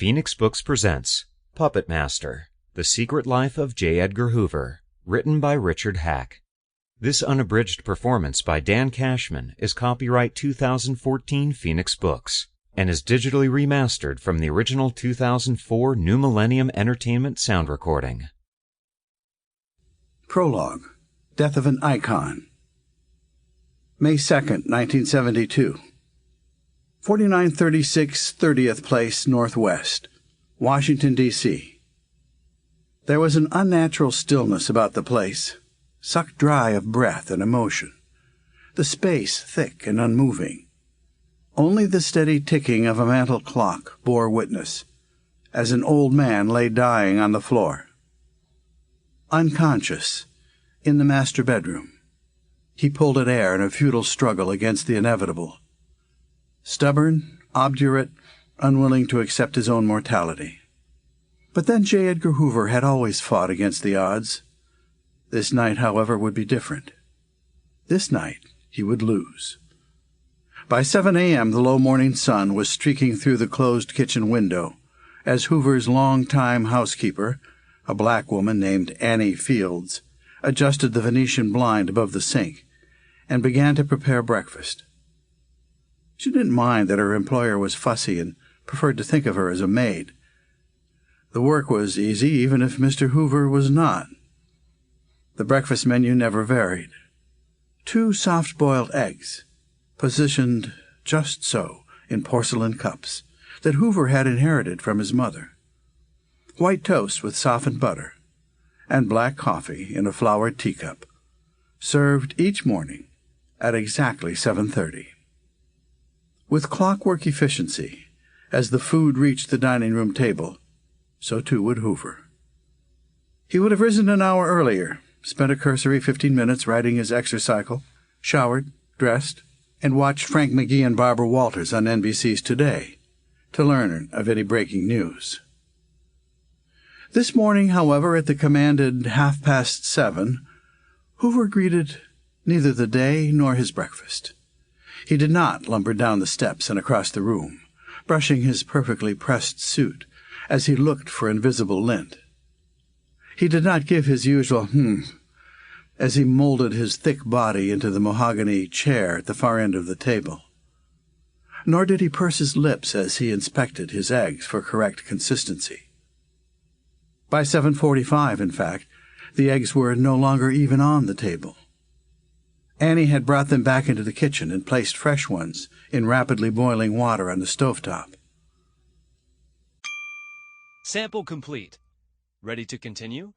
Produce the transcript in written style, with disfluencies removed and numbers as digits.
Phoenix Books presents Puppetmaster, The Secret Life of J. Edgar Hoover, written by Richard Hack. This unabridged performance by Dan Cashman is copyright 2014 Phoenix Books and is digitally remastered from the original 2004 New Millennium Entertainment sound recording. Prologue. Death of an Icon. May 2nd, 1972. 4936 30th Place Northwest, Washington, D.C. There was an unnatural stillness about the place, sucked dry of breath and emotion, the space thick and unmoving. Only the steady ticking of a mantel clock bore witness, as an old man lay dying on the floor. Unconscious, in the master bedroom, he pulled at air in a futile struggle against the inevitable. Stubborn, obdurate, unwilling to accept his own mortality. But then J. Edgar Hoover had always fought against the odds. This night, however, would be different. This night he would lose. By 7 a.m. the low morning sun was streaking through the closed kitchen window as Hoover's long-time housekeeper, a black woman named Annie Fields, adjusted the Venetian blind above the sink and began to prepare breakfast. She didn't mind that her employer was fussy and preferred to think of her as a maid. The work was easy even if Mr. Hoover was not. The breakfast menu never varied. 2 soft-boiled eggs, positioned just so in porcelain cups that Hoover had inherited from his mother. White toast with softened butter, and black coffee in a flowered teacup, served each morning at exactly 7:30. With clockwork efficiency, as the food reached the dining room table, so too would Hoover. He would have risen an hour earlier, spent a cursory 15 minutes riding his exercycle, showered, dressed, and watched Frank McGee and Barbara Walters on NBC's Today to learn of any breaking news. This morning, however, at the commanded 7:30, Hoover greeted neither the day nor his breakfast. He did not lumber down the steps and across the room, brushing his perfectly pressed suit as he looked for invisible lint. He did not give his usual as he molded his thick body into the mahogany chair at the far end of the table. Nor did he purse his lips as he inspected his eggs for correct consistency. By 7:45, in fact, the eggs were no longer even on the table. Annie had brought them back into the kitchen and placed fresh ones in rapidly boiling water on the stovetop. Sample complete. Ready to continue?